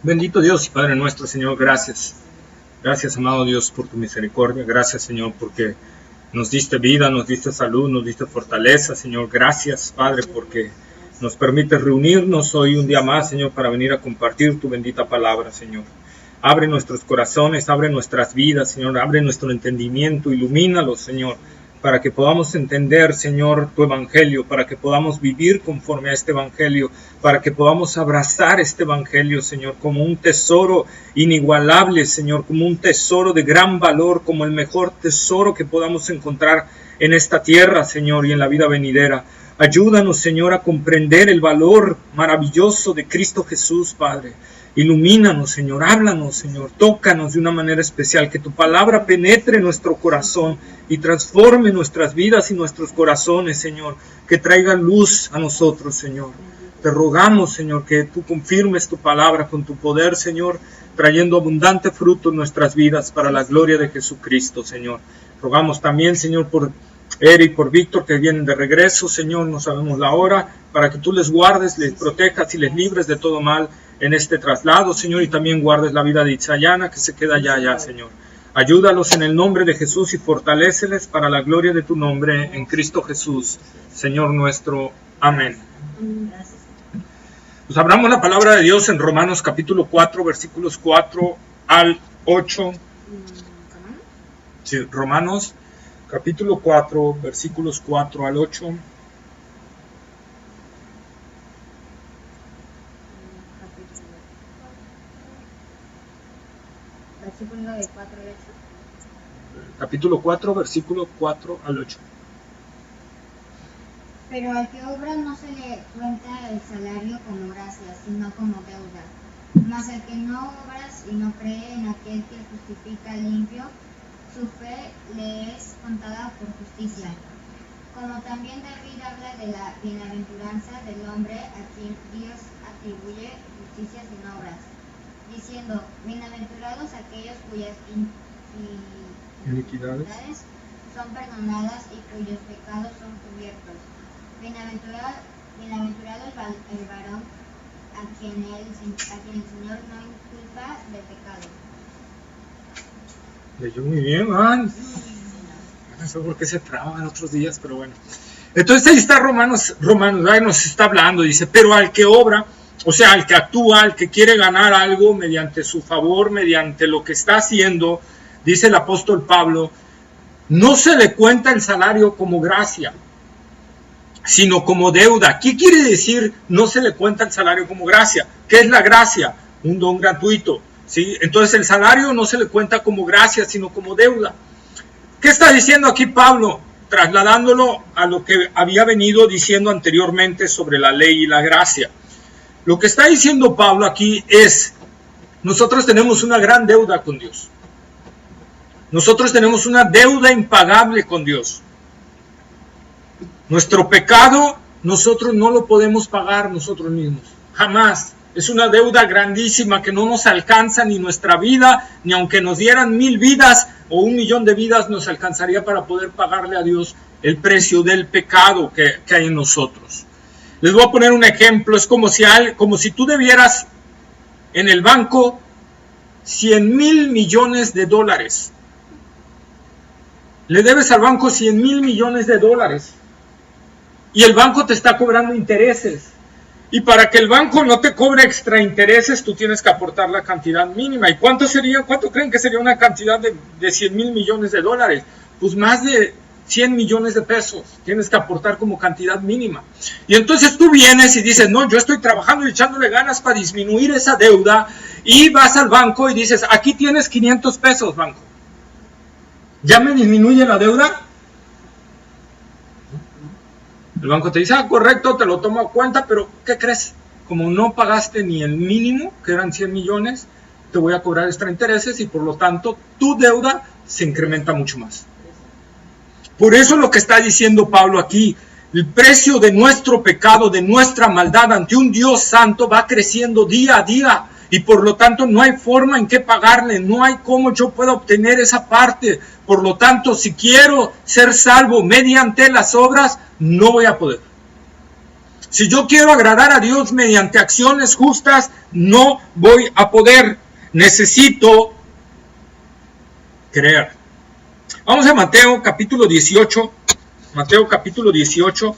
Bendito Dios y Padre nuestro, Señor, gracias. Gracias, amado Dios, por tu misericordia. Gracias, Señor, porque nos diste vida, nos diste salud, nos diste fortaleza, Señor. Gracias, Padre, porque nos permites reunirnos hoy un día más, Señor, para venir a compartir tu bendita palabra, Señor. Abre nuestros corazones, abre nuestras vidas, Señor. Abre nuestro entendimiento, ilumínalos, Señor, para que podamos entender, Señor, tu evangelio, para que podamos vivir conforme a este evangelio, para que podamos abrazar este evangelio, Señor, como un tesoro inigualable, Señor, como un tesoro de gran valor, como el mejor tesoro que podamos encontrar en esta tierra, Señor, y en la vida venidera. Ayúdanos, Señor, a comprender el valor maravilloso de Cristo Jesús, Padre. Ilumínanos, Señor, háblanos, Señor, tócanos de una manera especial, que tu palabra penetre nuestro corazón y transforme nuestras vidas y nuestros corazones, Señor, que traiga luz a nosotros, Señor. Te rogamos, Señor, que tú confirmes tu palabra con tu poder, Señor, trayendo abundante fruto en nuestras vidas para la gloria de Jesucristo, Señor. Rogamos también, Señor, por Eri y por Víctor, que vienen de regreso, Señor, no sabemos la hora, para que tú les guardes, les protejas y les libres de todo mal en este traslado, Señor, y también guardes la vida de Itzayana, que se queda allá, Señor. Ayúdalos en el nombre de Jesús y fortaléceles para la gloria de tu nombre en Cristo Jesús, Señor nuestro. Amén. Pues abramos la palabra de Dios en Romanos capítulo 4, versículos 4 al 8. Sí, Romanos capítulo 4, versículos 4 al 8. Versículo de 4 al 8. Capítulo 4, versículo 4 al 8. Pero al que obra no se le cuenta el salario como gracia, sino como deuda. Mas el que no obra y no cree en aquel que justifica limpio, su fe le es contada por justicia. Como también David habla de la bienaventuranza del hombre a quien Dios atribuye justicia sin obras, diciendo, bienaventurados aquellos cuyas iniquidades son perdonadas y cuyos pecados son cubiertos. Bienaventurado el varón a quien el Señor no inculpa de pecado. Leyó muy bien, man. No sé por qué se traba en otros días, pero bueno. Entonces ahí está Romanos, ahí nos está hablando, dice, pero al que obra, o sea, al que actúa, al que quiere ganar algo mediante su favor, mediante lo que está haciendo, dice el apóstol Pablo, no se le cuenta el salario como gracia, sino como deuda. ¿Qué quiere decir no se le cuenta el salario como gracia? ¿Qué es la gracia? Un don gratuito, ¿sí? Entonces el salario no se le cuenta como gracia, sino como deuda. ¿Qué está diciendo aquí Pablo? Trasladándolo a lo que había venido diciendo anteriormente sobre la ley y la gracia. Lo que está diciendo Pablo aquí es, nosotros tenemos una gran deuda con Dios. Nosotros tenemos una deuda impagable con Dios. Nuestro pecado, nosotros no lo podemos pagar nosotros mismos. Jamás. Es una deuda grandísima que no nos alcanza ni nuestra vida, ni aunque nos dieran 1000 vidas o 1,000,000 de vidas, nos alcanzaría para poder pagarle a Dios el precio del pecado que hay en nosotros. Les voy a poner un ejemplo. Es como si tú debieras en el banco 100,000 millones de dólares. Le debes al banco 100,000 millones de dólares. Y el banco te está cobrando intereses. Y para que el banco no te cobre extra intereses, tú tienes que aportar la cantidad mínima. ¿Y cuánto creen que sería una cantidad de 100,000 millones de dólares? Pues más de 100 millones de pesos tienes que aportar como cantidad mínima. Y entonces tú vienes y dices, no, yo estoy trabajando y echándole ganas para disminuir esa deuda, y vas al banco y dices, aquí tienes 500 pesos, banco. ¿Ya me disminuye la deuda? El banco te dice, correcto, te lo tomo a cuenta, pero ¿qué crees? Como no pagaste ni el mínimo, que eran 100 millones, te voy a cobrar extra intereses y por lo tanto tu deuda se incrementa mucho más. Por eso lo que está diciendo Pablo aquí, el precio de nuestro pecado, de nuestra maldad ante un Dios santo va creciendo día a día. Y por lo tanto no hay forma en que pagarle, no hay cómo yo pueda obtener esa parte. Por lo tanto, si quiero ser salvo mediante las obras, no voy a poder. Si yo quiero agradar a Dios mediante acciones justas, no voy a poder. Necesito creer. Vamos a Mateo capítulo 18. Mateo capítulo 18,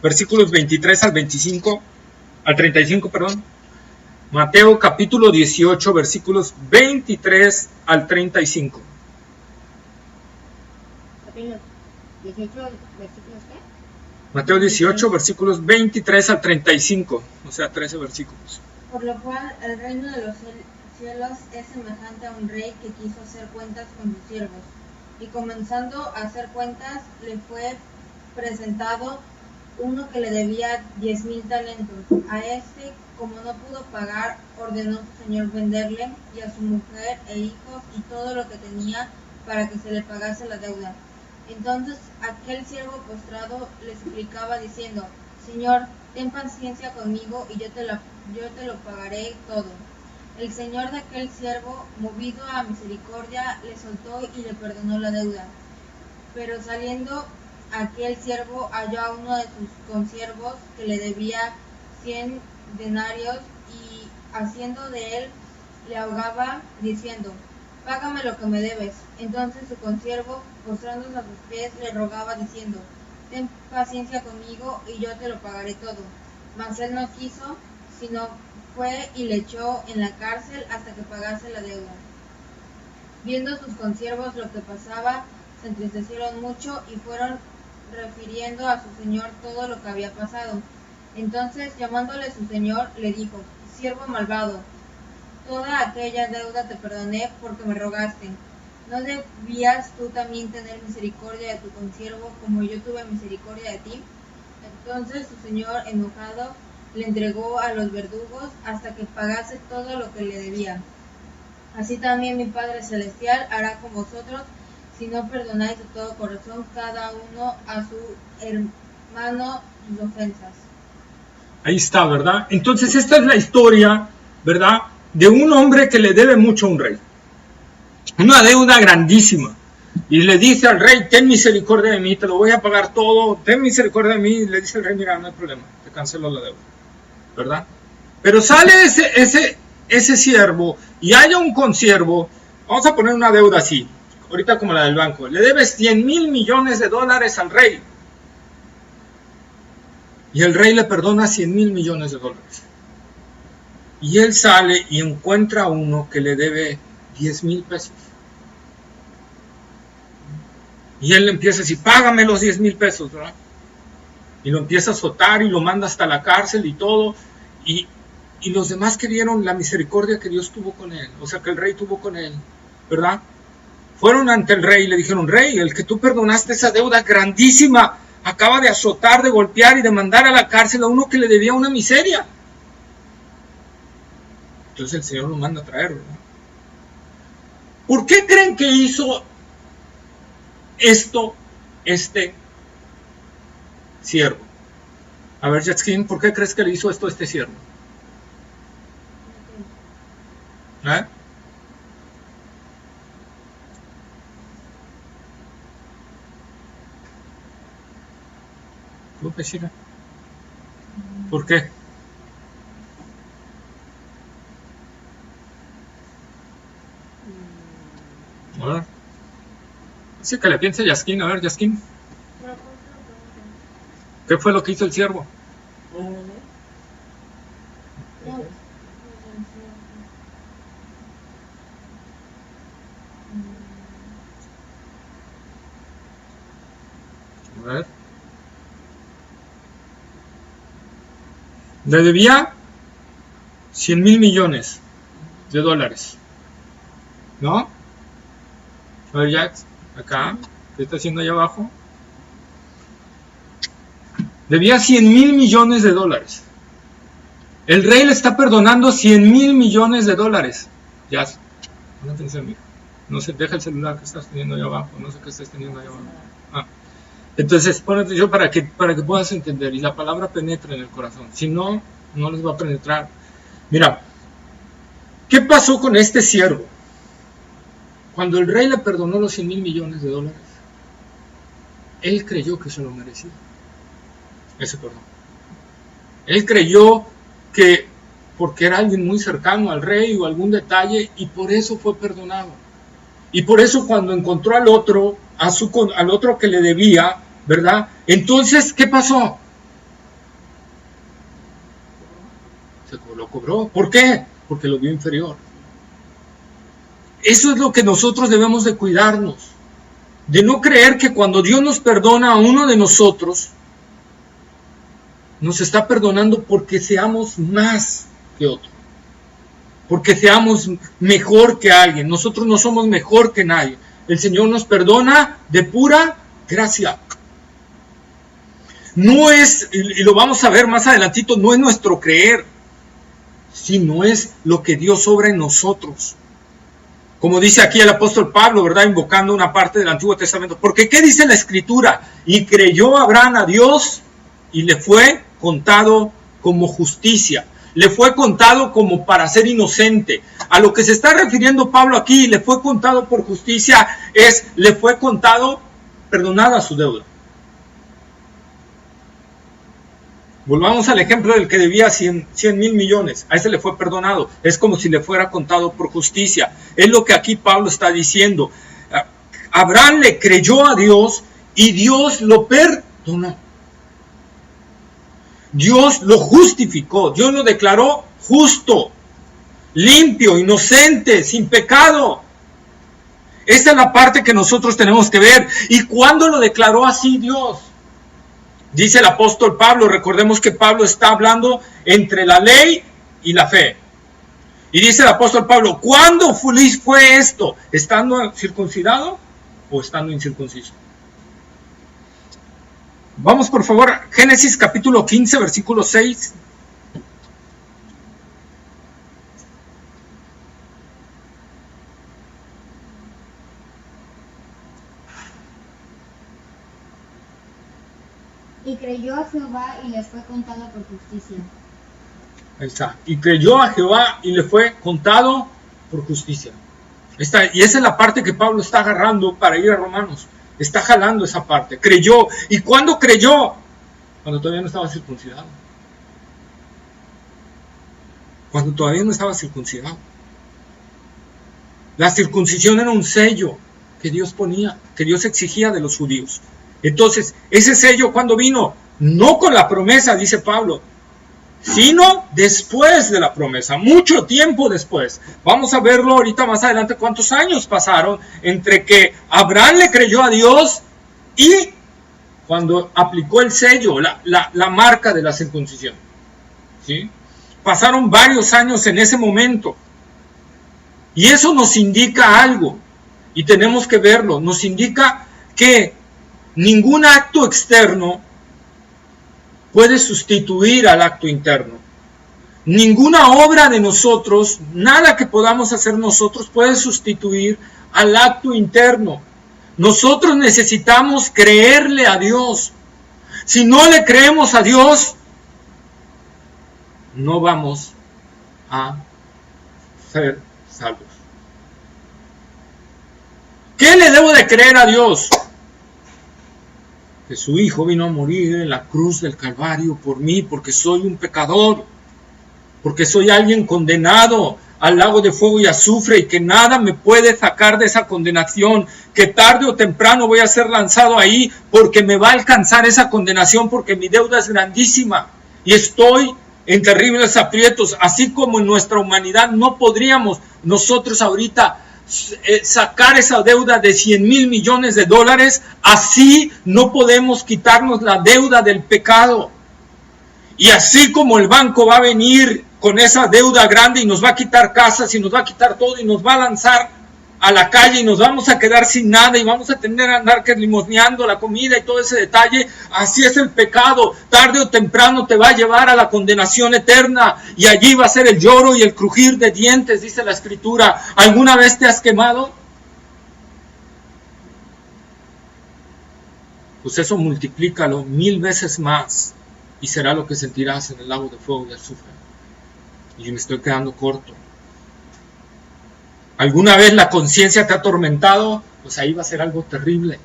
versículos 23 al 25, al 35, perdón. Mateo capítulo 18, versículos 23 al 35. Capítulo 18, versículos ¿qué? Mateo 18, versículos 23 al 35, o sea, 13 versículos. Por lo cual el reino de los cielos es semejante a un rey que quiso hacer cuentas con sus siervos. Y comenzando a hacer cuentas, le fue presentado uno que le debía 10,000 talentos. A este, como no pudo pagar, ordenó su señor venderle y a su mujer e hijos y todo lo que tenía para que se le pagase la deuda. Entonces aquel siervo postrado le suplicaba diciendo: Señor, ten paciencia conmigo y yo te lo pagaré todo. El señor de aquel siervo, movido a misericordia, le soltó y le perdonó la deuda. Pero saliendo aquel siervo halló a uno de sus consiervos que le debía 100 denarios y haciendo de él le ahogaba diciendo: Págame lo que me debes. Entonces su consiervo, postrándose a sus pies, le rogaba diciendo: Ten paciencia conmigo y yo te lo pagaré todo. Mas él no quiso, sino fue y le echó en la cárcel hasta que pagase la deuda. Viendo sus consiervos lo que pasaba, se entristecieron mucho y fueron refiriendo a su señor todo lo que había pasado. Entonces, llamándole su señor, le dijo: Siervo malvado, toda aquella deuda te perdoné porque me rogaste. ¿No debías tú también tener misericordia de tu consiervo como yo tuve misericordia de ti? Entonces su señor, enojado, le entregó a los verdugos hasta que pagase todo lo que le debía. Así también mi Padre Celestial hará con vosotros si no perdonáis de todo corazón cada uno a su hermano sus ofensas. Ahí está, ¿verdad? Entonces esta es la historia, ¿verdad?, de un hombre que le debe mucho a un rey. Una deuda grandísima. Y le dice al rey: ten misericordia de mí, te lo voy a pagar todo, ten misericordia de mí. Y le dice el rey: mira, no hay problema, te cancelo la deuda, ¿verdad? Pero sale ese siervo y haya un consiervo. Vamos a poner una deuda así, ahorita como la del banco. Le debes 100,000 millones de dólares al rey. Y el rey le perdona 100,000 millones de dólares. Y él sale y encuentra a uno que le debe 10,000 pesos. Y él le empieza a decir: págame los 10,000 pesos, ¿verdad? Y lo empieza a azotar y lo manda hasta la cárcel y todo. Y los demás que vieron la misericordia que Dios tuvo con él, o sea, que el rey tuvo con él, ¿verdad? Fueron ante el rey y le dijeron: rey, el que tú perdonaste esa deuda grandísima, acaba de azotar, de golpear y de mandar a la cárcel a uno que le debía una miseria. Entonces el Señor lo manda a traer, ¿verdad? ¿Por qué creen que hizo esto este siervo? A ver, Jatskin, ¿por qué crees que le hizo esto este siervo? ¿Eh? ¿Por qué? A ver. Así que le piense Yaskin. A ver, Yaskin, ¿qué fue lo que hizo el siervo? A ver. Le debía 100,000 millones de dólares, ¿no? A ver, Jax, acá, ¿qué está haciendo allá abajo? Debía 100,000 millones de dólares. El rey le está perdonando 100,000 millones de dólares. Jax, pon atención, mira. No se deja el celular que estás teniendo allá abajo, no sé qué estás teniendo allá abajo. Entonces, pon atención para que puedas entender y la palabra penetre en el corazón. Si no, no les va a penetrar. Mira, ¿qué pasó con este siervo? Cuando el rey le perdonó los 100,000 millones de dólares, él creyó que se lo merecía, ese perdón. Él creyó que porque era alguien muy cercano al rey o algún detalle, y por eso fue perdonado. Y por eso cuando encontró al otro, al otro que le debía, ¿verdad? Entonces, ¿qué pasó? Lo cobró. ¿Por qué? Porque lo vio inferior. Eso es lo que nosotros debemos de cuidarnos. De no creer que cuando Dios nos perdona a uno de nosotros, nos está perdonando porque seamos más que otro. Porque seamos mejor que alguien. Nosotros no somos mejor que nadie. El Señor nos perdona de pura gracia. No es, y lo vamos a ver más adelantito, no es nuestro creer, sino es lo que Dios obra en nosotros. Como dice aquí el apóstol Pablo, ¿verdad? Invocando una parte del Antiguo Testamento. Porque ¿qué dice la Escritura? Y creyó Abraham a Dios y le fue contado como justicia. Le fue contado como para ser inocente. A lo que se está refiriendo Pablo aquí, le fue contado por justicia, le fue contado perdonada su deuda. Volvamos al ejemplo del que debía 100 mil millones. A ese le fue perdonado. Es como si le fuera contado por justicia. Es lo que aquí Pablo está diciendo. Abraham le creyó a Dios y Dios lo perdonó. Dios lo justificó. Dios lo declaró justo, limpio, inocente, sin pecado. Esa es la parte que nosotros tenemos que ver. ¿Y cuándo lo declaró así Dios? Dice el apóstol Pablo, recordemos que Pablo está hablando entre la ley y la fe. Y dice el apóstol Pablo, ¿cuándo fue esto? ¿Estando circuncidado o estando incircunciso? Vamos por favor, Génesis capítulo 15, versículo 6. Y creyó a Jehová y le fue contado por justicia. Ahí está. Y creyó a Jehová y le fue contado por justicia. Y esa es la parte que Pablo está agarrando para ir a Romanos. Está jalando esa parte. Creyó. ¿Y cuándo creyó? Cuando todavía no estaba circuncidado. Cuando todavía no estaba circuncidado. La circuncisión era un sello que Dios ponía, que Dios exigía de los judíos. Entonces, ese sello, ¿cuándo vino? No con la promesa, dice Pablo, sino después de la promesa, mucho tiempo después. Vamos a verlo ahorita más adelante cuántos años pasaron entre que Abraham le creyó a Dios y cuando aplicó el sello, la marca de la circuncisión. ¿Sí? Pasaron varios años en ese momento. Y eso nos indica algo, y tenemos que verlo. Nos indica que ningún acto externo puede sustituir al acto interno. Ninguna obra de nosotros, nada que podamos hacer nosotros puede sustituir al acto interno. Nosotros necesitamos creerle a Dios. Si no le creemos a Dios, no vamos a ser salvos. ¿Qué le debo de creer a Dios? Que su Hijo vino a morir en la cruz del Calvario por mí, porque soy un pecador, porque soy alguien condenado al lago de fuego y azufre, y que nada me puede sacar de esa condenación, que tarde o temprano voy a ser lanzado ahí, porque me va a alcanzar esa condenación, porque mi deuda es grandísima, y estoy en terribles aprietos, así como en nuestra humanidad no podríamos nosotros ahorita sacar esa deuda de 100 mil millones de dólares, así no podemos quitarnos la deuda del pecado. Y así como el banco va a venir con esa deuda grande y nos va a quitar casas y nos va a quitar todo y nos va a lanzar a la calle y nos vamos a quedar sin nada y vamos a tener que andar limosneando la comida y todo ese detalle, así es el pecado. Tarde o temprano te va a llevar a la condenación eterna y allí va a ser el lloro y el crujir de dientes, dice la Escritura. ¿Alguna vez te has quemado? Pues eso multiplícalo 1000 veces más y será lo que sentirás en el lago de fuego y azufre. Y me estoy quedando corto. ¿Alguna vez la conciencia te ha atormentado? Pues ahí va a ser algo terrible.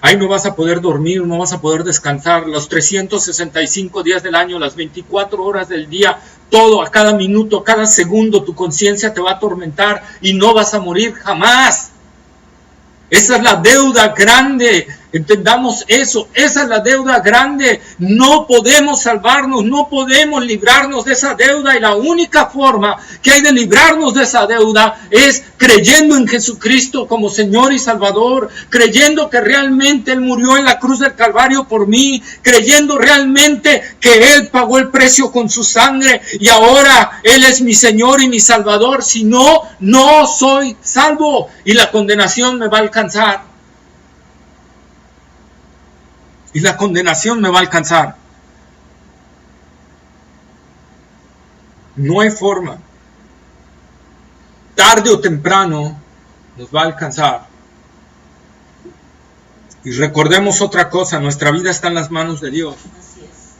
Ahí no vas a poder dormir, no vas a poder descansar. Los 365 días del año, las 24 horas del día, todo, a cada minuto, a cada segundo, tu conciencia te va a atormentar y no vas a morir jamás. Esa es la deuda grande, entendamos eso, esa es la deuda grande. No podemos salvarnos, no podemos librarnos de esa deuda, y la única forma que hay de librarnos de esa deuda es creyendo en Jesucristo como Señor y Salvador, creyendo que realmente Él murió en la cruz del Calvario por mí, creyendo realmente que Él pagó el precio con su sangre y ahora Él es mi Señor y mi Salvador. Si no, no soy salvo y la condenación me va a alcanzar. Y la condenación me va a alcanzar. No hay forma. Tarde o temprano nos va a alcanzar. Y recordemos otra cosa, nuestra vida está en las manos de Dios.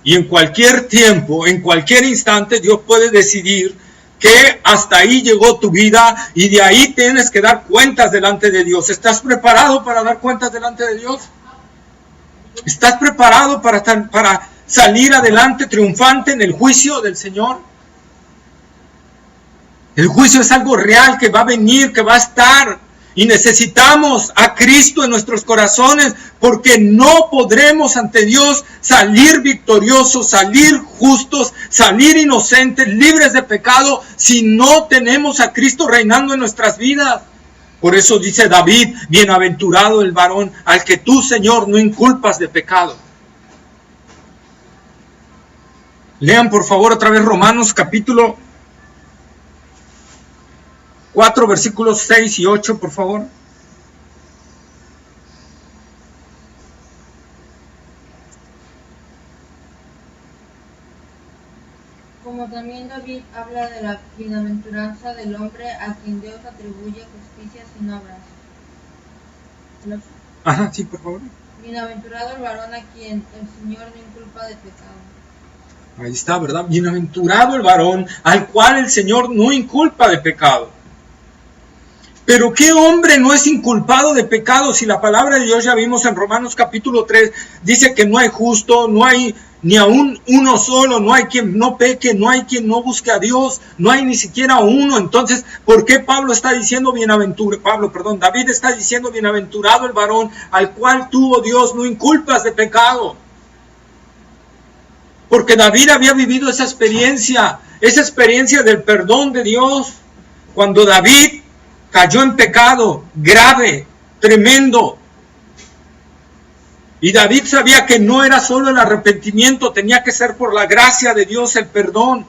Y en cualquier tiempo, en cualquier instante, Dios puede decidir que hasta ahí llegó tu vida y de ahí tienes que dar cuentas delante de Dios. ¿Estás preparado para dar cuentas delante de Dios? ¿Estás preparado para salir adelante triunfante en el juicio del Señor? El juicio es algo real que va a venir, que va a estar. Y necesitamos a Cristo en nuestros corazones, porque no podremos ante Dios salir victoriosos, salir justos, salir inocentes, libres de pecado, si no tenemos a Cristo reinando en nuestras vidas. Por eso dice David: bienaventurado el varón al que tú, Señor, no inculpas de pecado. Lean por favor otra vez Romanos capítulo 4, versículos 6 y 8, por favor. Como también David habla de la bienaventuranza del hombre a quien Dios atribuye justicia sin obras. Ajá, sí, por favor. Bienaventurado el varón a quien el Señor no inculpa de pecado. Ahí está, ¿verdad? Bienaventurado el varón al cual el Señor no inculpa de pecado. Pero ¿qué hombre no es inculpado de pecado? Si la palabra de Dios, ya vimos en Romanos capítulo 3, dice que no hay justo, no hay ni aún uno solo, no hay quien no peque, no hay quien no busque a Dios, no hay ni siquiera uno. Entonces, ¿por qué David está diciendo bienaventurado el varón al cual tú, oh Dios, no inculpas de pecado? Porque David había vivido esa experiencia del perdón de Dios. Cuando David cayó en pecado grave, tremendo. Y David sabía que no era solo el arrepentimiento, tenía que ser por la gracia de Dios el perdón.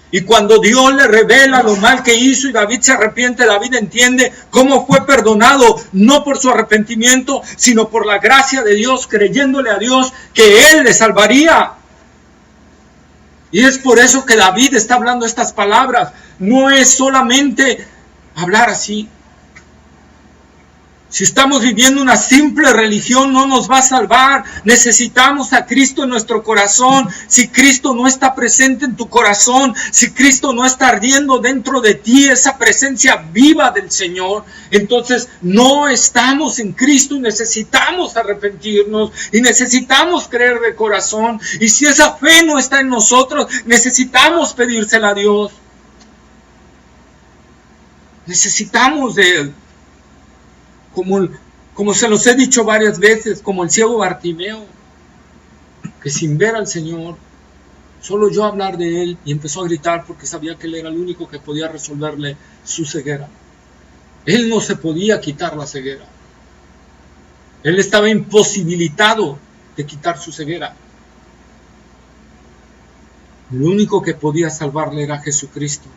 Y cuando Dios le revela lo mal que hizo y David se arrepiente, David entiende cómo fue perdonado, no por su arrepentimiento, sino por la gracia de Dios, creyéndole a Dios que Él le salvaría. Y es por eso que David está hablando estas palabras. No es solamente hablar así. Si estamos viviendo una simple religión, no nos va a salvar. Necesitamos a Cristo en nuestro corazón. Si Cristo no está presente en tu corazón, si Cristo no está ardiendo dentro de ti, esa presencia viva del Señor, entonces no estamos en Cristo y necesitamos arrepentirnos y necesitamos creer de corazón. Y si esa fe no está en nosotros, necesitamos pedírsela a Dios. Necesitamos de Él. Como se los he dicho varias veces, como el ciego Bartimeo, que sin ver al Señor, solo yo hablar de Él, y empezó a gritar porque sabía que Él era el único que podía resolverle su ceguera. Él no se podía quitar la ceguera. Él estaba imposibilitado de quitar su ceguera. Lo único que podía salvarle era Jesucristo.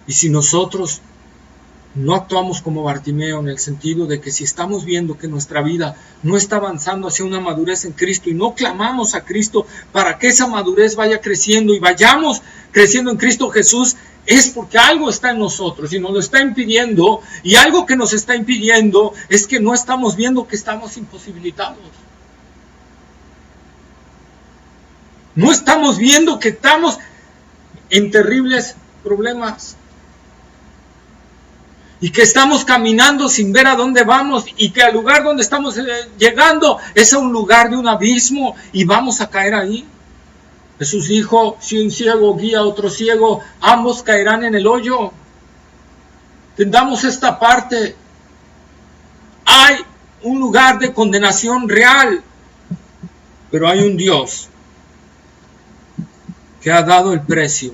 Y si nosotros no actuamos como Bartimeo, en el sentido de que si estamos viendo que nuestra vida no está avanzando hacia una madurez en Cristo y no clamamos a Cristo para que esa madurez vaya creciendo y vayamos creciendo en Cristo Jesús, es porque algo está en nosotros y nos lo está impidiendo, y algo que nos está impidiendo es que no estamos viendo que estamos imposibilitados. No estamos viendo que estamos en terribles problemas. y que estamos caminando sin ver a dónde vamos y que al lugar donde estamos llegando es a un lugar de un abismo y vamos a caer ahí. Jesús dijo, si un ciego guía a otro ciego, ambos caerán en el hoyo. Entendamos esta parte. Hay un lugar de condenación real, pero hay un Dios que ha dado el precio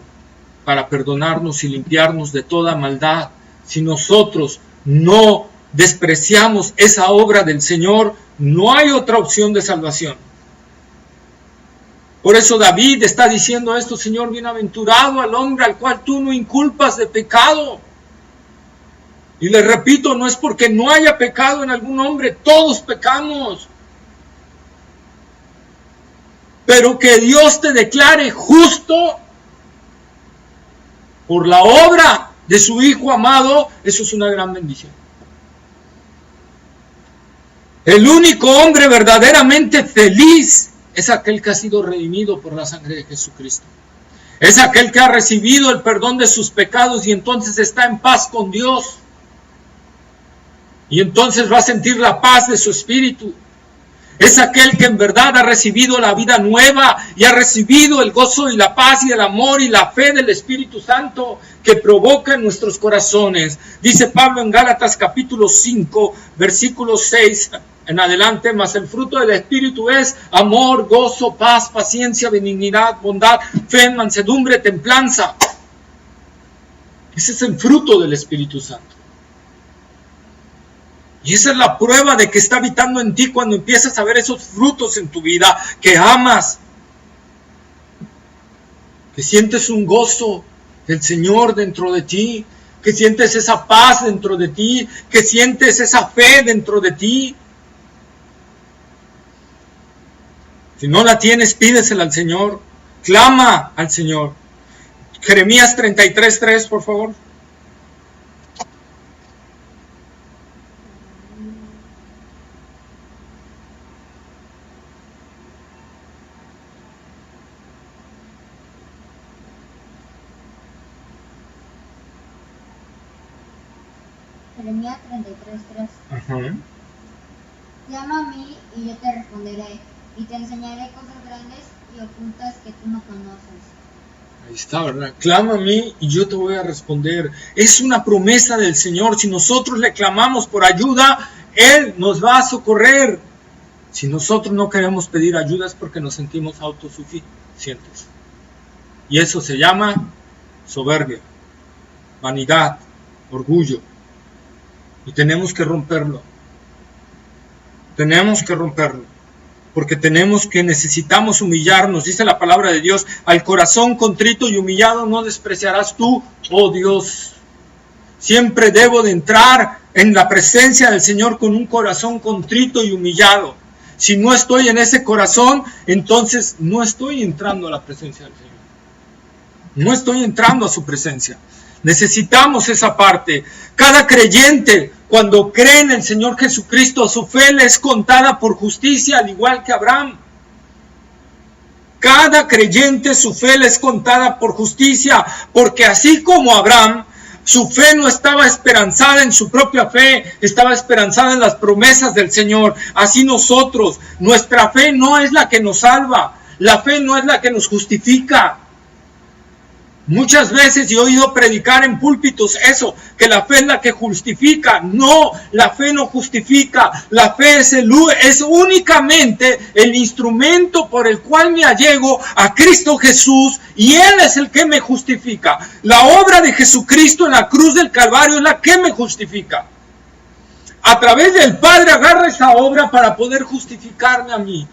para perdonarnos y limpiarnos de toda maldad. Si nosotros no despreciamos esa obra del Señor, no hay otra opción de salvación. Por eso David está diciendo esto, Señor, bienaventurado al hombre al cual tú no inculpas de pecado. Y le repito, no es porque no haya pecado en algún hombre, todos pecamos. Pero que Dios te declare justo por la obra de su Hijo amado, eso es una gran bendición. El único hombre verdaderamente feliz es aquel que ha sido redimido por la sangre de Jesucristo. Es aquel que ha recibido el perdón de sus pecados y entonces está en paz con Dios. Y entonces va a sentir la paz de su espíritu. Es aquel que en verdad ha recibido la vida nueva y ha recibido el gozo y la paz y el amor y la fe del Espíritu Santo que provoca en nuestros corazones. Dice Pablo en Gálatas capítulo 5, versículo 6 en adelante, mas el fruto del Espíritu es amor, gozo, paz, paciencia, benignidad, bondad, fe, mansedumbre, templanza. Ese es el fruto del Espíritu Santo. Y esa es la prueba de que está habitando en ti cuando empiezas a ver esos frutos en tu vida, que amas, que sientes un gozo del Señor dentro de ti, que sientes esa paz dentro de ti, que sientes esa fe dentro de ti. Si no la tienes, pídesela al Señor, clama al Señor. Jeremías 33:3, por favor. Jeremías 33:3. Ajá. Llama a mí y yo te responderé, y te enseñaré cosas grandes y ocultas que tú no conoces. Ahí está, ¿verdad? Clama a mí y yo te voy a responder. Es una promesa del Señor. Si nosotros le clamamos por ayuda, Él nos va a socorrer. Si nosotros no queremos pedir ayuda es porque nos sentimos autosuficientes. Y eso se llama soberbia, vanidad, orgullo. Y tenemos que romperlo. Tenemos que romperlo. Porque necesitamos humillarnos. Dice la palabra de Dios, al corazón contrito y humillado no despreciarás tú, oh Dios. Siempre debo de entrar en la presencia del Señor con un corazón contrito y humillado. Si no estoy en ese corazón, entonces no estoy entrando a la presencia del Señor. No estoy entrando a su presencia. Necesitamos esa parte. Cada creyente, cuando cree en el Señor Jesucristo, su fe le es contada por justicia, al igual que Abraham. Cada creyente, su fe le es contada por justicia, porque así como Abraham, su fe no estaba esperanzada en su propia fe, estaba esperanzada en las promesas del Señor. Así nosotros, nuestra fe no es la que nos salva, la fe no es la que nos justifica. Muchas veces he oído predicar en púlpitos eso, que la fe es la que justifica. No, la fe no justifica. La fe es únicamente el instrumento por el cual me allego a Cristo Jesús y Él es el que me justifica. La obra de Jesucristo en la cruz del Calvario es la que me justifica. A través del Padre agarra esa obra para poder justificarme a mí.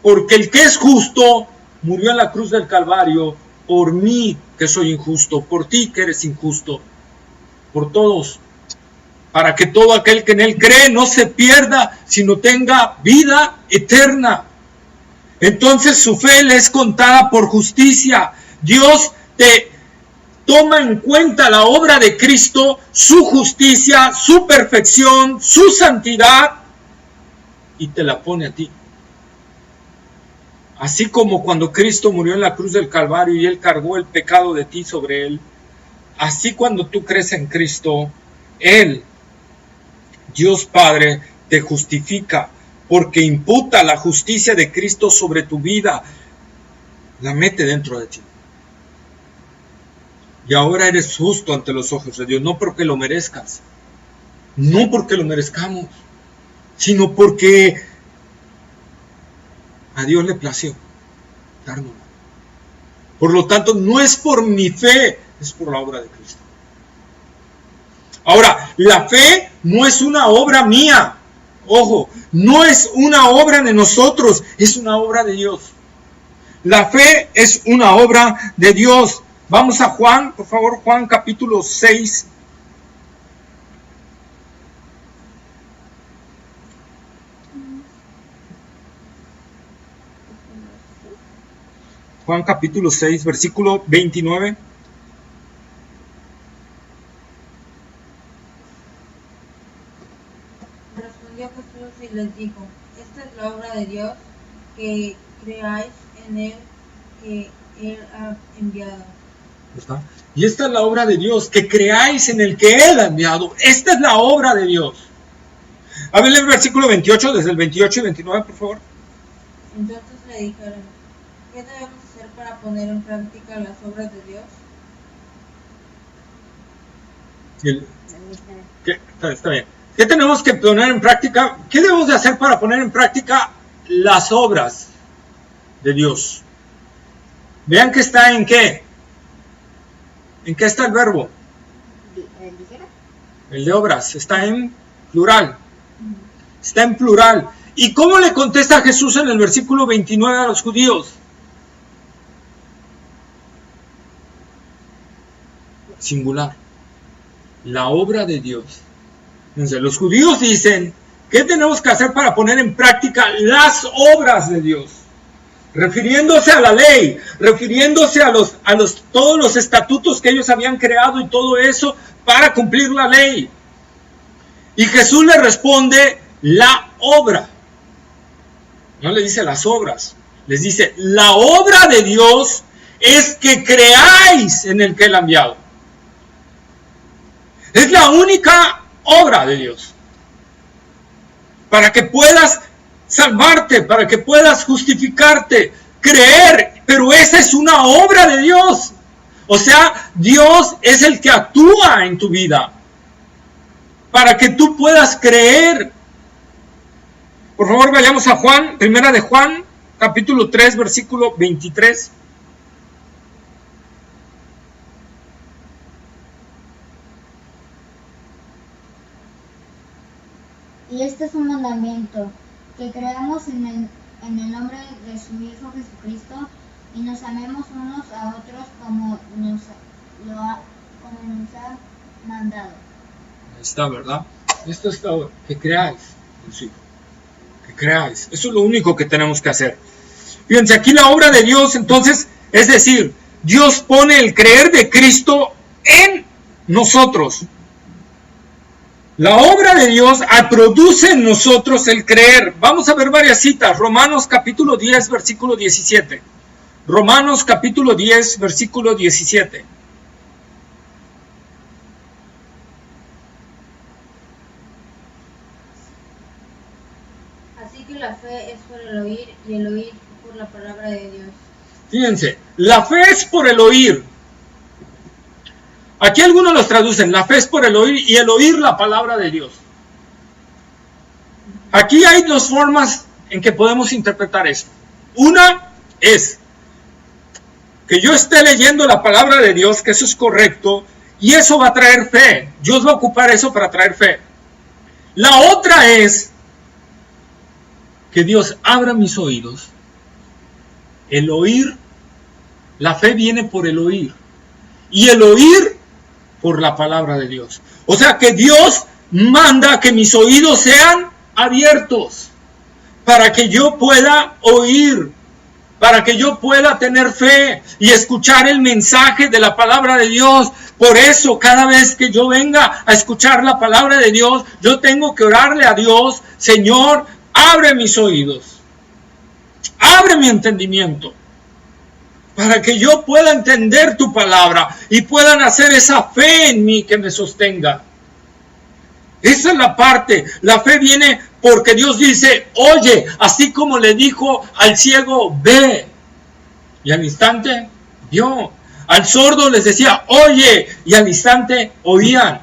Porque el que es justo murió en la cruz del Calvario por mí que soy injusto, por ti que eres injusto, por todos, para que todo aquel que en Él cree no se pierda, sino tenga vida eterna. Entonces su fe le es contada por justicia. Dios te toma en cuenta la obra de Cristo, su justicia, su perfección, su santidad, y te la pone a ti. Así como cuando Cristo murió en la cruz del Calvario y Él cargó el pecado de ti sobre Él, así cuando tú crees en Cristo, Él, Dios Padre, te justifica porque imputa la justicia de Cristo sobre tu vida, la mete dentro de ti. Y ahora eres justo ante los ojos de Dios, no porque lo merezcas, no porque lo merezcamos, sino porque a Dios le plació dárnoslo. Por lo tanto, no es por mi fe, es por la obra de Cristo. Ahora, la fe no es una obra mía. Ojo, no es una obra de nosotros, es una obra de Dios. La fe es una obra de Dios. Vamos a Juan, por favor, Juan capítulo 6. Juan capítulo 6, versículo 29. Respondió Jesús y les dijo: esta es la obra de Dios, que creáis en Él que Él ha enviado. ¿Está? Y esta es la obra de Dios, que creáis en el que Él ha enviado. Esta es la obra de Dios. A ver el versículo 28, desde el 28 y 29, por favor. Entonces le dijeron: ¿qué debemos hacer para poner en práctica las obras de Dios? Está bien. ¿Qué tenemos que poner en práctica? ¿Qué debemos de hacer para poner en práctica las obras de Dios? Vean que está en qué. ¿En qué está el verbo? El de obras. Está en plural. Está en plural. ¿Y cómo le contesta Jesús en el versículo 29 a los judíos? Singular. La obra de Dios. Entonces, los judíos dicen: ¿qué tenemos que hacer para poner en práctica las obras de Dios? Refiriéndose a la ley, refiriéndose a todos los estatutos que ellos habían creado y todo eso para cumplir la ley. Y Jesús le responde: la obra. No le dice las obras, les dice: la obra de Dios es que creáis en el que Él ha enviado. Es la única obra de Dios. Para que puedas salvarte, para que puedas justificarte, creer, pero esa es una obra de Dios. O sea, Dios es el que actúa en tu vida, para que tú puedas creer. Por favor, vayamos a Juan, primera de Juan, capítulo 3, versículo 23. Y este es un mandamiento, que creamos en el nombre de su Hijo Jesucristo y nos amemos unos a otros como nos ha mandado. Ahí está, ¿verdad? Esto es todo, que creáis en su Hijo. Que creáis. Eso es lo único que tenemos que hacer. Fíjense, aquí la obra de Dios, entonces, es decir, Dios pone el creer de Cristo en nosotros. La obra de Dios produce en nosotros el creer. Vamos a ver varias citas. Romanos capítulo 10, versículo 17. Romanos capítulo 10, versículo 17. Así que la fe es por el oír y el oír por la palabra de Dios. Fíjense, la fe es por el oír. Aquí algunos los traducen: la fe es por el oír y el oír la palabra de Dios. Aquí hay dos formas en que podemos interpretar esto. Una es que yo esté leyendo la palabra de Dios, que eso es correcto, y eso va a traer fe. Dios va a ocupar eso para traer fe. La otra es que Dios abra mis oídos. El oír, la fe viene por el oír. Y el oír por la palabra de Dios. O sea que Dios manda que mis oídos sean abiertos para que yo pueda oír, para que yo pueda tener fe y escuchar el mensaje de la palabra de Dios. Por eso cada vez que yo venga a escuchar la palabra de Dios, yo tengo que orarle a Dios: Señor, abre mis oídos, abre mi entendimiento, para que yo pueda entender tu palabra y pueda nacer esa fe en mí que me sostenga. Esa es la parte. La fe viene porque Dios dice, oye, así como le dijo al ciego, ve. Y al instante vio. Al sordo les decía, oye, y al instante oían.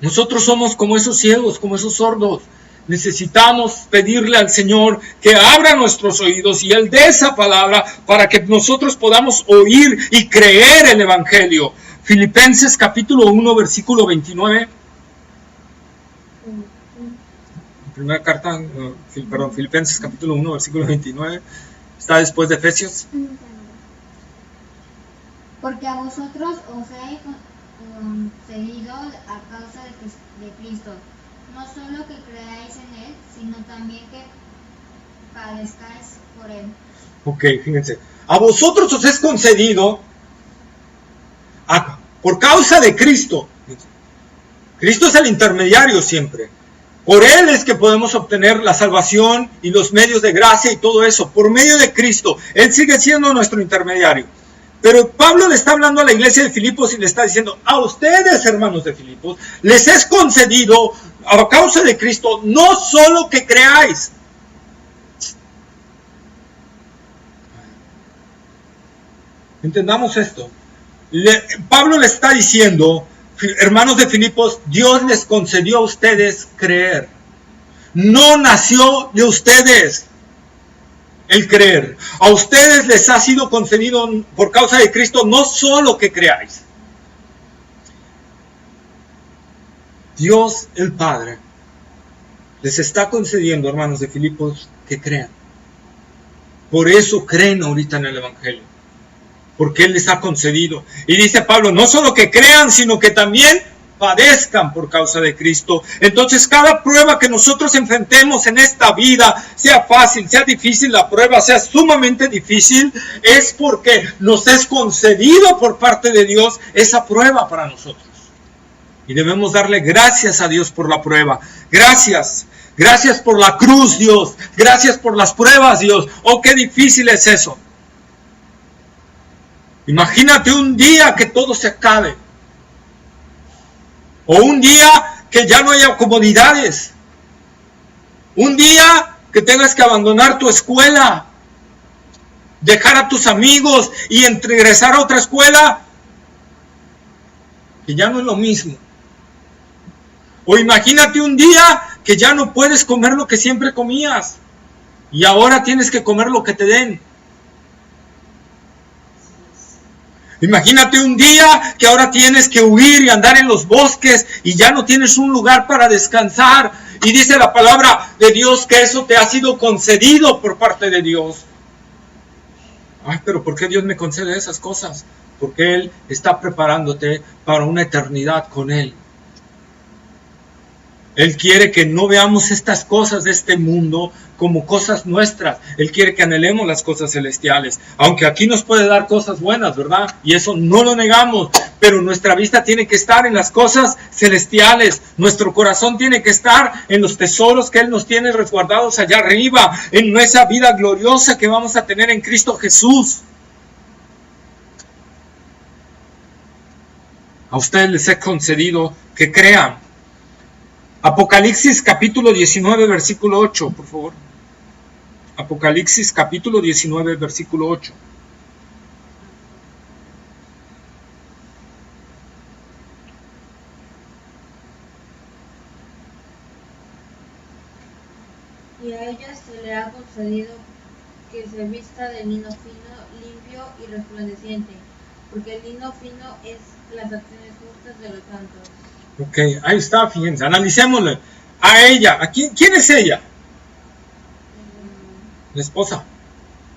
Nosotros somos como esos ciegos, como esos sordos. Necesitamos pedirle al Señor que abra nuestros oídos y Él dé esa palabra para que nosotros podamos oír y creer el Evangelio. Filipenses capítulo 1, versículo 29. Primera carta, Filipenses capítulo 1, versículo 29. Está después de Efesios. Porque a vosotros os he concedido a causa de Cristo, no solo que creáis en Él, sino también que padezcáis por Él. Ok, fíjense. A vosotros os es concedido por causa de Cristo. Cristo es el intermediario siempre. Por Él es que podemos obtener la salvación y los medios de gracia y todo eso. Por medio de Cristo. Él sigue siendo nuestro intermediario. Pero Pablo le está hablando a la iglesia de Filipos y le está diciendo, a ustedes, hermanos de Filipos, les es concedido a causa de Cristo, no solo que creáis. Entendamos esto. Pablo le está diciendo, hermanos de Filipos, Dios les concedió a ustedes creer. No nació de ustedes el creer. A ustedes les ha sido concedido por causa de Cristo, no solo que creáis. Dios el Padre les está concediendo, hermanos de Filipos, que crean. Por eso creen ahorita en el Evangelio. Porque Él les ha concedido. Y dice Pablo, no solo que crean, sino que también padezcan por causa de Cristo. Entonces cada prueba que nosotros enfrentemos en esta vida, sea fácil, sea difícil, la prueba sea sumamente difícil, es porque nos es concedido por parte de Dios esa prueba para nosotros. Y debemos darle gracias a Dios por la prueba. Gracias. Gracias por la cruz, Dios. Gracias por las pruebas, Dios. Oh, qué difícil es eso. Imagínate un día que todo se acabe. O un día que ya no haya comodidades. Un día que tengas que abandonar tu escuela. Dejar a tus amigos y regresar a otra escuela. Que ya no es lo mismo. O imagínate un día que ya no puedes comer lo que siempre comías. Y ahora tienes que comer lo que te den. Imagínate un día que ahora tienes que huir y andar en los bosques y ya no tienes un lugar para descansar. Y dice la palabra de Dios que eso te ha sido concedido por parte de Dios. Ay, pero ¿por qué Dios me concede esas cosas? Porque Él está preparándote para una eternidad con Él. Él quiere que no veamos estas cosas de este mundo como cosas nuestras. Él quiere que anhelemos las cosas celestiales. Aunque aquí nos puede dar cosas buenas, ¿verdad? Y eso no lo negamos. Pero nuestra vista tiene que estar en las cosas celestiales. Nuestro corazón tiene que estar en los tesoros que Él nos tiene resguardados allá arriba. En esa vida gloriosa que vamos a tener en Cristo Jesús. A ustedes les he concedido que crean. Apocalipsis capítulo 19, versículo 8, por favor. Apocalipsis capítulo 19, versículo 8. Y a ella se le ha concedido que se vista de lino fino, limpio y resplandeciente, porque el lino fino es las acciones justas de los santos. Ok, ahí está, fíjense, analicémosle. A ella, ¿quién es ella? La esposa,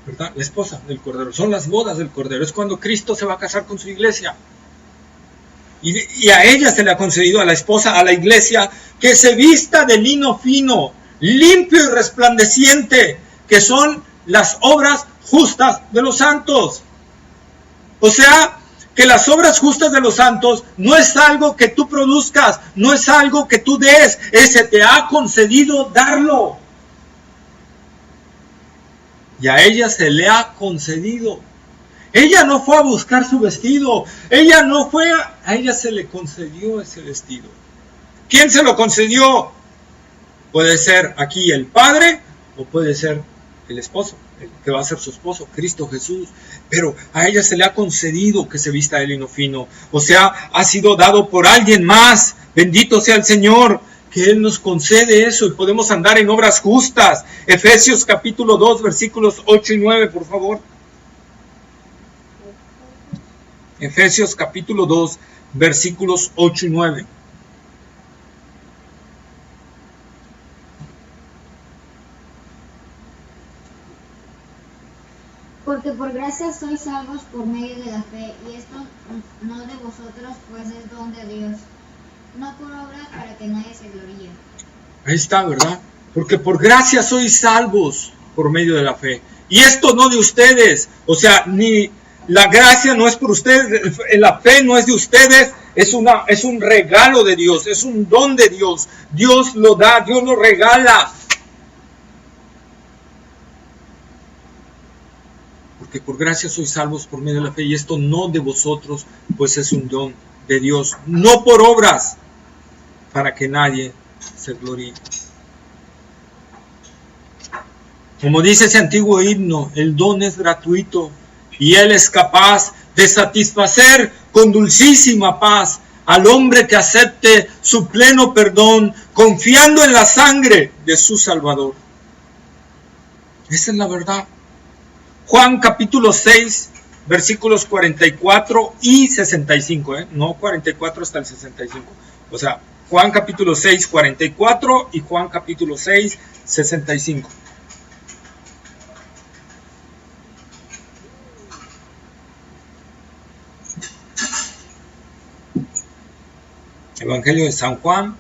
¿verdad? La esposa del Cordero, son las bodas del Cordero, es cuando Cristo se va a casar con su iglesia. Y a ella se le ha concedido, a la esposa, a la iglesia, que se vista de lino fino, limpio y resplandeciente, que son las obras justas de los santos. O sea, que las obras justas de los santos no es algo que tú produzcas, no es algo que tú des, se te ha concedido darlo. Y a ella se le ha concedido. Ella no fue a buscar su vestido, a ella se le concedió ese vestido. ¿Quién se lo concedió? Puede ser aquí el padre o puede ser el esposo, el que va a ser su esposo, Cristo Jesús. Pero a ella se le ha concedido que se vista de lino fino. O sea, ha sido dado por alguien más. Bendito sea el Señor, que Él nos concede eso y podemos andar en obras justas. Efesios capítulo 2, versículos 8 y 9, por favor. Efesios capítulo 2, versículos 8 y 9. Porque por gracia sois salvos por medio de la fe, y esto no de vosotros, pues es don de Dios, no por obras para que nadie se gloríe. Ahí está, ¿verdad? Porque por gracia sois salvos por medio de la fe. Y esto no de ustedes, o sea, ni la gracia no es por ustedes, la fe no es de ustedes, es un regalo de Dios, es un don de Dios. Dios lo da, Dios lo regala. Porque por gracia sois salvos por medio de la fe, y esto no de vosotros, pues es un don de Dios, no por obras, para que nadie se gloríe. Como dice ese antiguo himno, el don es gratuito, y Él es capaz de satisfacer con dulcísima paz al hombre que acepte su pleno perdón, confiando en la sangre de su Salvador. Esa es la verdad. Juan capítulo 6, versículos 44 y 65, no 44 hasta el 65. O sea, Juan capítulo 6, 44 y Juan capítulo 6, 65. Evangelio de San Juan,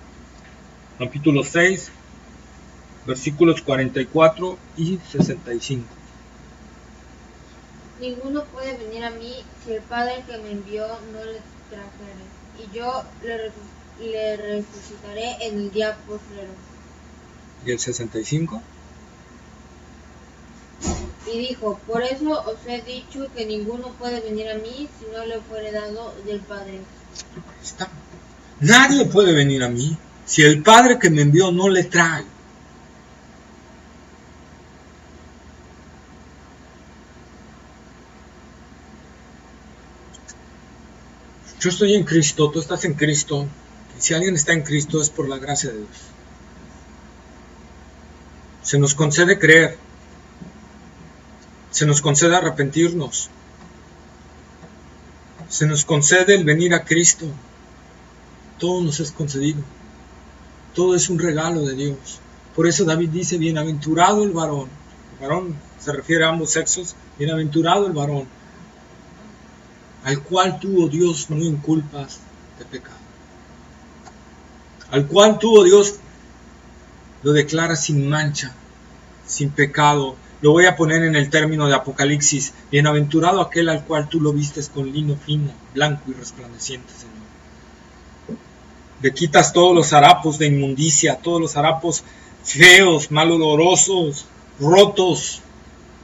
capítulo 6, versículos 44 y 65. Ninguno puede venir a mí si el Padre que me envió no le trajere, y yo le resucitaré en el día postrero. ¿Y el 65? Y dijo, por eso os he dicho que ninguno puede venir a mí si no le fuere dado del Padre. Ahí está. Nadie puede venir a mí si el Padre que me envió no le trae. Yo estoy en Cristo, tú estás en Cristo. Y si alguien está en Cristo es por la gracia de Dios. Se nos concede creer. Se nos concede arrepentirnos. Se nos concede el venir a Cristo. Todo nos es concedido. Todo es un regalo de Dios. Por eso David dice, bienaventurado el varón. El varón se refiere a ambos sexos. Bienaventurado el varón, al cual tuvo Dios no inculpas de pecado. Al cual tuvo Dios, lo declara sin mancha, sin pecado. Lo voy a poner en el término de Apocalipsis. Bienaventurado aquel al cual tú lo vistes con lino fino, blanco y resplandeciente, Señor. Le quitas todos los harapos de inmundicia, todos los harapos feos, malolorosos, rotos,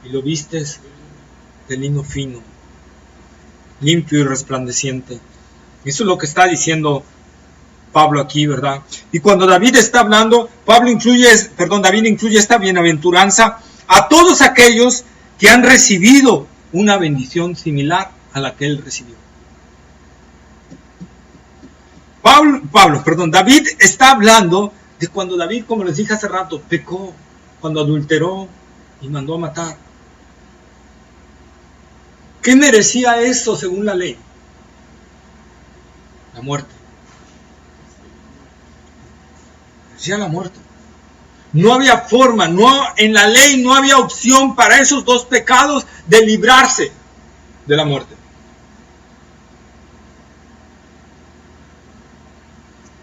y lo vistes de lino fino, limpio y resplandeciente. Eso es lo que está diciendo Pablo aquí, ¿verdad? Y cuando David está hablando, David incluye esta bienaventuranza a todos aquellos que han recibido una bendición similar a la que él recibió. David está hablando de cuando David, como les dije hace rato, pecó, cuando adulteró y mandó a matar. ¿Qué merecía eso según la ley? La muerte. Merecía la muerte. No había forma, en la ley no había opción para esos dos pecados de librarse de la muerte.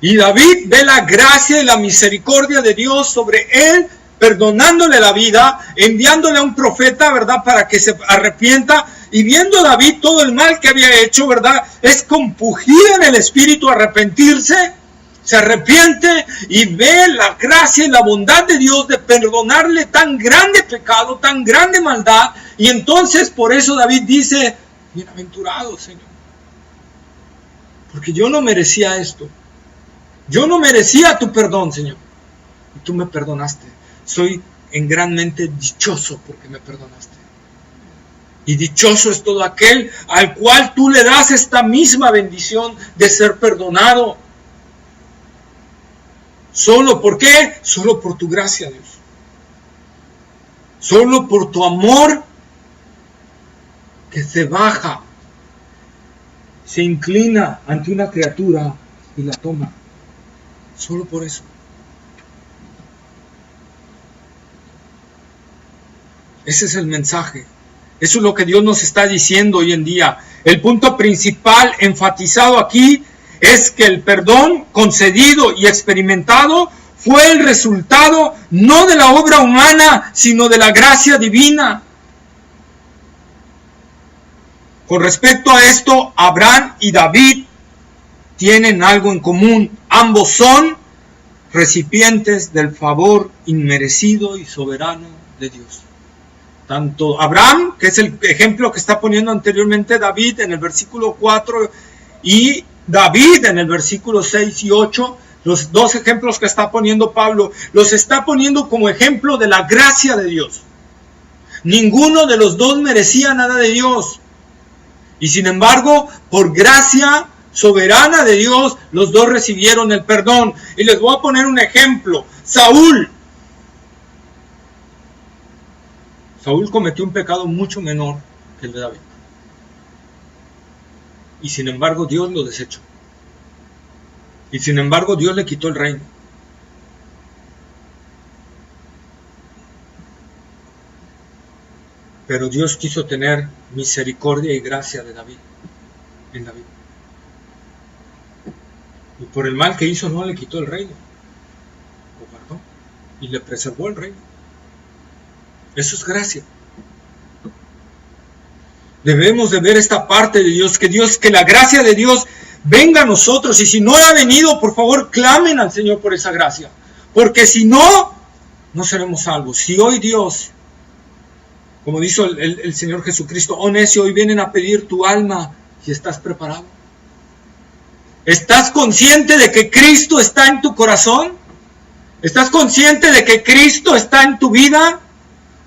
Y David ve la gracia y la misericordia de Dios sobre él, perdonándole la vida, enviándole a un profeta, ¿verdad?, para que se arrepienta. Y viendo David todo el mal que había hecho, ¿verdad?, es compungido en el espíritu a arrepentirse, se arrepiente y ve la gracia y la bondad de Dios de perdonarle tan grande pecado, tan grande maldad. Y entonces por eso David dice, bienaventurado, Señor, porque yo no merecía esto. Yo no merecía tu perdón, Señor. Y tú me perdonaste. Soy en granmente dichoso porque me perdonaste. Y dichoso es todo aquel al cual tú le das esta misma bendición de ser perdonado. ¿Solo por qué? Solo por tu gracia, Dios. Solo por tu amor que se baja, se inclina ante una criatura y la toma. Solo por eso. Ese es el mensaje. Eso es lo que Dios nos está diciendo hoy en día. El punto principal enfatizado aquí es que el perdón concedido y experimentado fue el resultado no de la obra humana, sino de la gracia divina. Con respecto a esto, Abraham y David tienen algo en común. Ambos son recipientes del favor inmerecido y soberano de Dios. Tanto Abraham, que es el ejemplo que está poniendo anteriormente David en el versículo 4, y David en el versículo 6 y 8, los dos ejemplos que está poniendo Pablo, los está poniendo como ejemplo de la gracia de Dios. Ninguno de los dos merecía nada de Dios. Y sin embargo, por gracia soberana de Dios, los dos recibieron el perdón. Y les voy a poner un ejemplo. Saúl cometió un pecado mucho menor que el de David. Y sin embargo, Dios lo desechó. Y sin embargo, Dios le quitó el reino. Pero Dios quiso tener misericordia y gracia de David, en David. Y por el mal que hizo no le quitó el reino. Lo guardó y le preservó el reino. Eso es gracia. Debemos de ver esta parte de Dios, que la gracia de Dios venga a nosotros. Y si no ha venido, por favor, clamen al Señor por esa gracia. Porque si no, no seremos salvos. Si hoy Dios, como dijo el Señor Jesucristo, oh necio, hoy vienen a pedir tu alma, ¿y estás preparado? ¿Estás consciente de que Cristo está en tu corazón? ¿Estás consciente de que Cristo está en tu vida?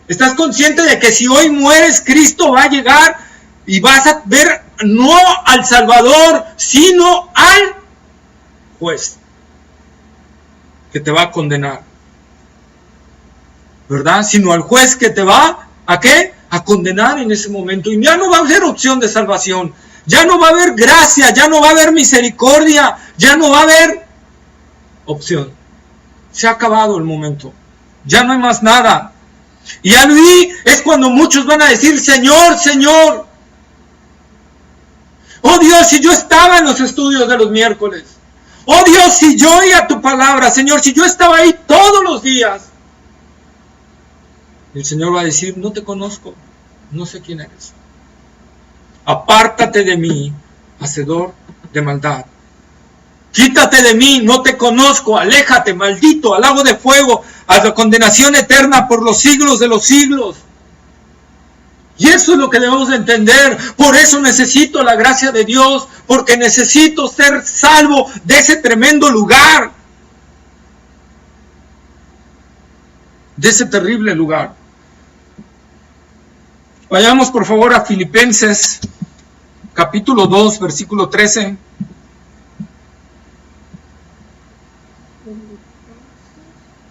¿Estás consciente de que si hoy mueres, Cristo va a llegar y vas a ver no al Salvador, sino al juez que te va a condenar? ¿Verdad? Sino al juez que te va ¿a qué? A condenar en ese momento. Y ya no va a haber opción de salvación. Ya no va a haber gracia, ya no va a haber misericordia, ya no va a haber opción. Se ha acabado el momento. Ya no hay más nada. Y ahí es cuando muchos van a decir, Señor, Señor. Oh Dios, si yo estaba en los estudios de los miércoles. Oh Dios, si yo oía tu palabra, Señor, si yo estaba ahí todos los días. El Señor va a decir, no te conozco, no sé quién eres. Apártate de mí, hacedor de maldad. Quítate de mí, no te conozco, aléjate, maldito, al lago de fuego, a la condenación eterna por los siglos de los siglos. Y eso es lo que debemos de entender. Por eso necesito la gracia de Dios, porque necesito ser salvo de ese tremendo lugar, de ese terrible lugar. Vayamos por favor a Filipenses, capítulo 2, versículo 13.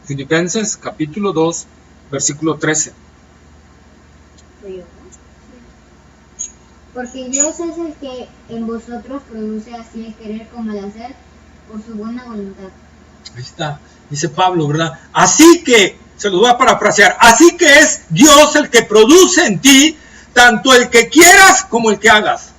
Filipenses, capítulo 2, versículo 13. Porque Dios es el que en vosotros produce así el querer como el hacer por su buena voluntad. Ahí está, dice Pablo, ¿verdad? Así que, se los voy a parafrasear, así que es Dios el que produce en ti tanto el que quieras como el que hagas.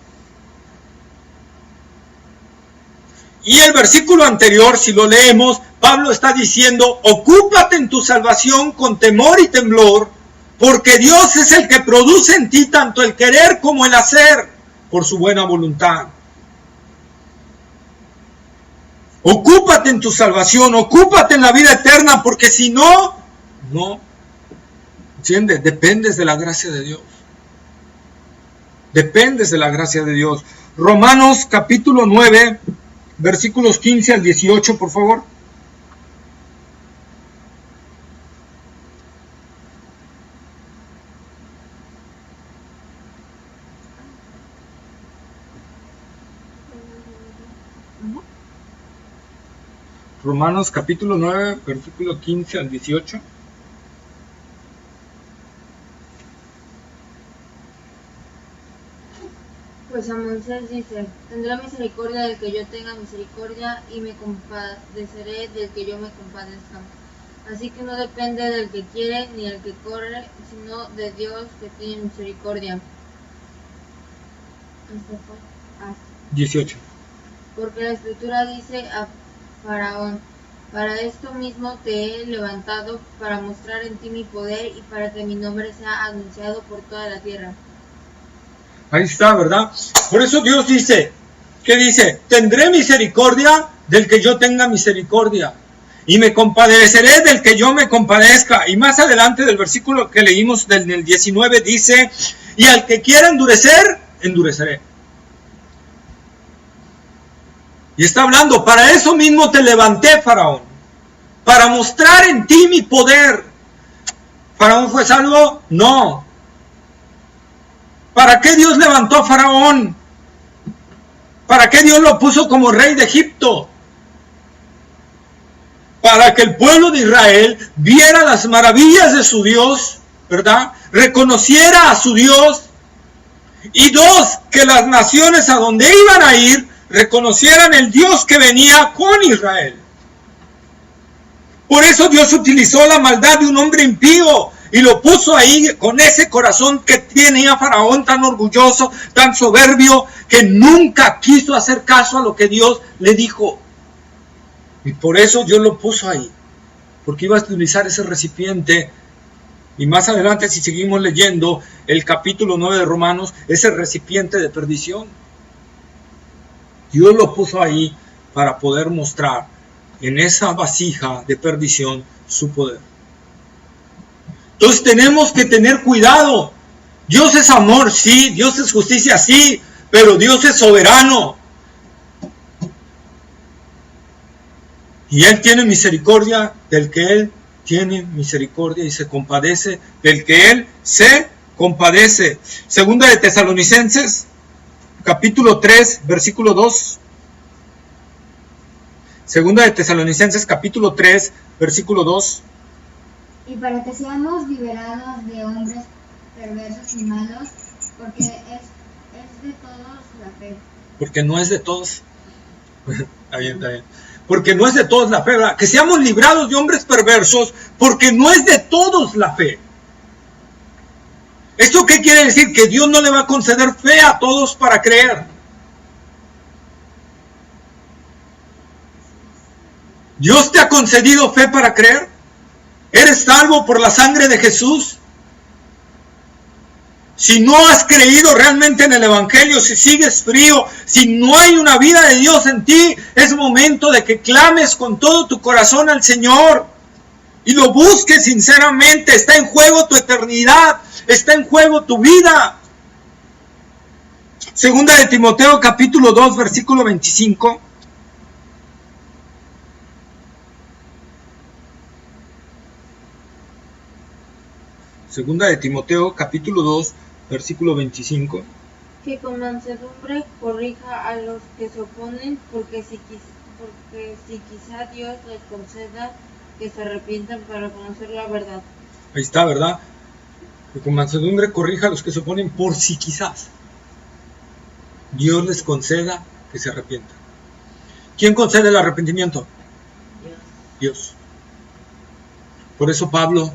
Y el versículo anterior, si lo leemos, Pablo está diciendo, ocúpate en tu salvación con temor y temblor, porque Dios es el que produce en ti tanto el querer como el hacer por su buena voluntad. Ocúpate en tu salvación, ocúpate en la vida eterna, porque si no, ¿entiendes? Dependes de la gracia de Dios. Dependes de la gracia de Dios. Romanos capítulo 9, versículos 15 al 18, por favor. Romanos capítulo 9, versículo 15 al 18. Pues a Moisés dice, tendrá misericordia del que yo tenga misericordia y me compadeceré del que yo me compadezca. Así que no depende del que quiere ni del que corre, sino de Dios que tiene misericordia. 18. Porque la Escritura dice a Faraón, para esto mismo te he levantado, para mostrar en ti mi poder y para que mi nombre sea anunciado por toda la tierra. Ahí está, ¿verdad? Por eso Dios dice, ¿qué dice? Tendré misericordia del que yo tenga misericordia y me compadeceré del que yo me compadezca. Y más adelante del versículo que leímos del 19 dice, y al que quiera endurecer, endureceré. Y está hablando, para eso mismo te levanté, Faraón, para mostrar en ti mi poder. ¿Faraón fue salvo? No. ¿Para qué Dios levantó a Faraón? ¿Para qué Dios lo puso como rey de Egipto? Para que el pueblo de Israel viera las maravillas de su Dios, ¿verdad? Reconociera a su Dios. Y dos, que las naciones a donde iban a ir reconocieran el Dios que venía con Israel. Por eso Dios utilizó la maldad de un hombre impío y lo puso ahí con ese corazón que tenía Faraón tan orgulloso, tan soberbio, que nunca quiso hacer caso a lo que Dios le dijo. Y por eso Dios lo puso ahí, porque iba a utilizar ese recipiente. Y más adelante, si seguimos leyendo el capítulo 9 de Romanos, ese recipiente de perdición. Dios lo puso ahí para poder mostrar en esa vasija de perdición su poder. Entonces tenemos que tener cuidado. Dios es amor, sí. Dios es justicia, sí. Pero Dios es soberano. Y Él tiene misericordia del que Él tiene misericordia y se compadece del que Él se compadece. Segunda de Tesalonicenses, capítulo 3, versículo 2. Segunda de Tesalonicenses, capítulo 3, versículo 2. Y para que seamos liberados de hombres perversos y malos, porque es de todos la fe. Porque no es de todos. Está bien, está bien. Porque no es de todos la fe, ¿verdad? Que seamos librados de hombres perversos, porque no es de todos la fe. ¿Esto qué quiere decir? Que Dios no le va a conceder fe a todos para creer. ¿Dios te ha concedido fe para creer? ¿Eres salvo por la sangre de Jesús? Si no has creído realmente en el Evangelio, si sigues frío, si no hay una vida de Dios en ti, es momento de que clames con todo tu corazón al Señor y lo busques sinceramente. Está en juego tu eternidad, está en juego tu vida. Segunda de Timoteo capítulo 2 versículo 25. Segunda de Timoteo capítulo 2 versículo 25. Que con mansedumbre corrija a los que se oponen, porque si quizá Dios les conceda que se arrepientan para conocer la verdad. Ahí está, ¿verdad? Que con mansedumbre corrija a los que se oponen, por si quizás Dios les conceda que se arrepientan. ¿Quién concede el arrepentimiento? Dios. Por eso Pablo,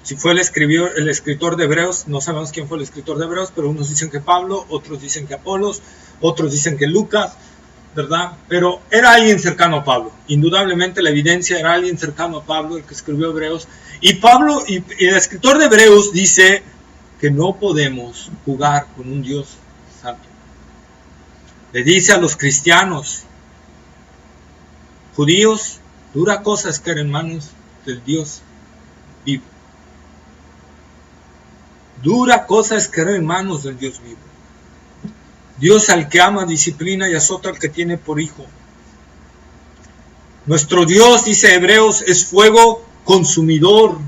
si fue el escritor de Hebreos, no sabemos quién fue el escritor de Hebreos, pero unos dicen que Pablo, otros dicen que Apolos, otros dicen que Lucas, ¿verdad? Pero era alguien cercano a Pablo. Indudablemente la evidencia era alguien cercano a Pablo, el que escribió Hebreos. Y Pablo, y el escritor de Hebreos dice que no podemos jugar con un Dios santo. Le dice a los cristianos, judíos, dura cosa es caer en manos del Dios vivo. Dura cosa es caer en manos del Dios vivo. Dios al que ama disciplina y azota al que tiene por hijo. Nuestro Dios, dice Hebreos, es fuego consumidor.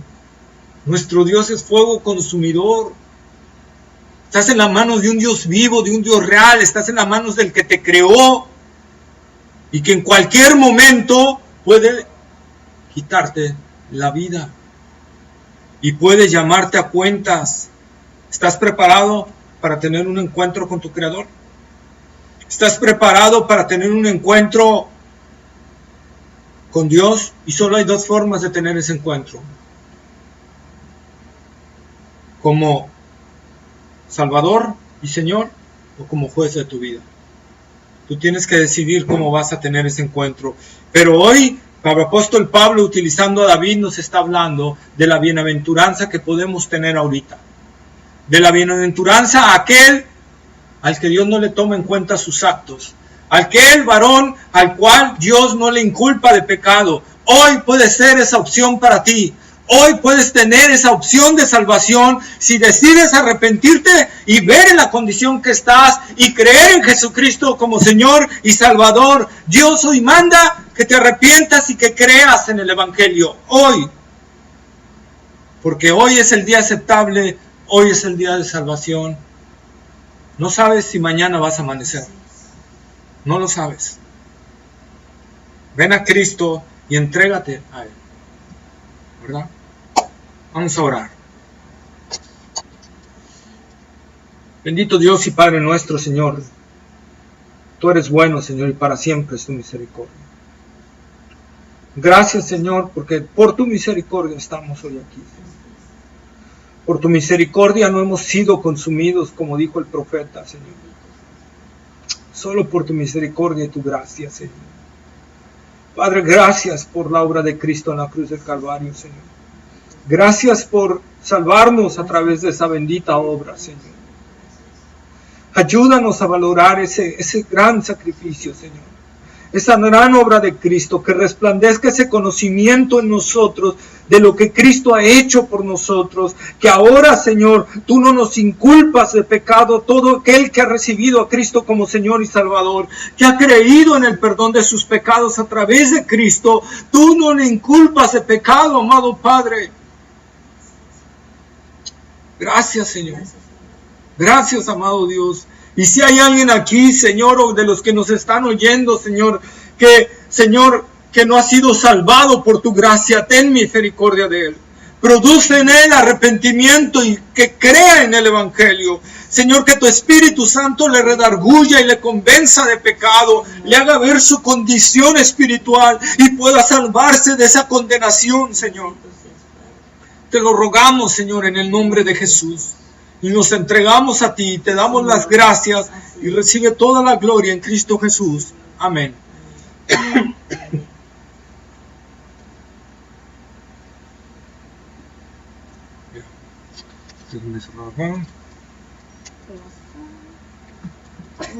Nuestro Dios es fuego consumidor. Estás en las manos de un Dios vivo, de un Dios real. Estás en las manos del que te creó y que en cualquier momento puede quitarte la vida y puede llamarte a cuentas. ¿Estás preparado para tener un encuentro con tu Creador? ¿Estás preparado para tener un encuentro con Dios? Y solo hay dos formas de tener ese encuentro: como Salvador y Señor, o como juez de tu vida. Tú tienes que decidir cómo vas a tener ese encuentro. Pero hoy el apóstol Pablo, utilizando a David, nos está hablando de la bienaventuranza que podemos tener ahorita. De la bienaventuranza a aquel al que Dios no le toma en cuenta sus actos. Aquel varón al cual Dios no le inculpa de pecado. Hoy puede ser esa opción para ti. Hoy puedes tener esa opción de salvación si decides arrepentirte y ver en la condición que estás y creer en Jesucristo como Señor y Salvador. Dios hoy manda que te arrepientas y que creas en el Evangelio. Hoy. Porque hoy es el día aceptable, hoy es el día de salvación. No sabes si mañana vas a amanecer. No lo sabes. Ven a Cristo y entrégate a Él. ¿Verdad? Vamos a orar. Bendito Dios y Padre nuestro, Señor. Tú eres bueno, Señor, y para siempre es tu misericordia. Gracias, Señor, porque por tu misericordia estamos hoy aquí. Por tu misericordia no hemos sido consumidos, como dijo el profeta, Señor. Solo por tu misericordia y tu gracia, Señor. Padre, gracias por la obra de Cristo en la cruz del Calvario, Señor. Gracias por salvarnos a través de esa bendita obra, Señor. Ayúdanos a valorar ese gran sacrificio, Señor. Esa gran obra de Cristo, que resplandezca ese conocimiento en nosotros de lo que Cristo ha hecho por nosotros. Que ahora, Señor, tú no nos inculpas de pecado. Todo aquel que ha recibido a Cristo como Señor y Salvador, que ha creído en el perdón de sus pecados a través de Cristo, tú no le inculpas de pecado, amado Padre. Gracias, Señor. Gracias, amado Dios. Y si hay alguien aquí, Señor, o de los que nos están oyendo, Señor, que no ha sido salvado por tu gracia, ten misericordia de él. Produce en él arrepentimiento y que crea en el Evangelio. Señor, que tu Espíritu Santo le redarguya y le convenza de pecado, le haga ver su condición espiritual y pueda salvarse de esa condenación, Señor. Te lo rogamos, Señor, en el nombre de Jesús. Y nos entregamos a ti, te damos las gracias y recibe toda la gloria en Cristo Jesús. Amén.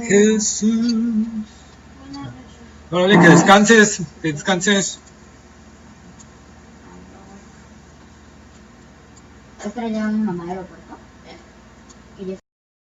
Jesús. Órale, que descanses, que descanses. Otra ya mi mamá del aeropuerto.